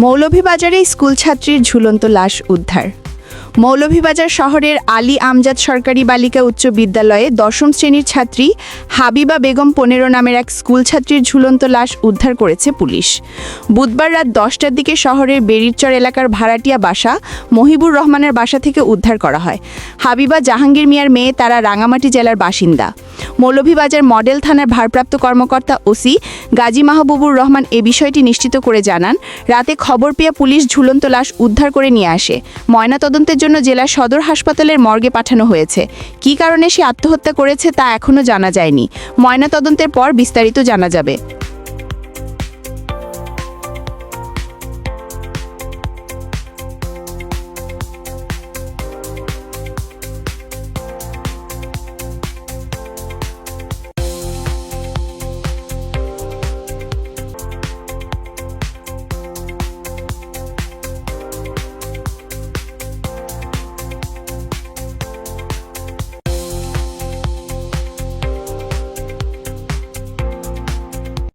মৌলভীবাজারে স্কুলছাত্রীর ঝুলন্ত লাশ উদ্ধার। মৌলভীবাজার শহরের আলী আমজাদ সরকারি বালিকা উচ্চ বিদ্যালয়ে ১০ম শ্রেণীর ছাত্রী হাবিবা বেগম ১৫ নামের এক স্কুলছাত্রীর ঝুলন্ত লাশ উদ্ধার করেছে পুলিশ। বুধবার রাত ১০টার দিকে শহরের বেরিরচর এলাকার ভাড়াটিয়া বাসা মহিবুর রহমানের বাসা থেকে উদ্ধার করা হয়। হাবিবা জাহাঙ্গীর মিয়ার মেয়ে, তারা রাঙামাটি জেলার বাসিন্দা। মৌলভীবাজার মডেল থানার ভারপ্রাপ্ত কর্মকর্তা ওসি গাজী মাহবুবুর রহমান এ বিষয়টি নিশ্চিত করে জানান, রাতে খবর পেয়ে পুলিশ ঝুলন্ত লাশ উদ্ধার করে নিয়ে আসে। ময়নাতদন্তের জন্য জেলা সদর হাসপাতালের মর্গে পাঠানো হয়েছে। কী কারণে সে আত্মহত্যা করেছে তা এখনও জানা যায়নি। ময়নাতদন্তের পর বিস্তারিত জানা যাবে।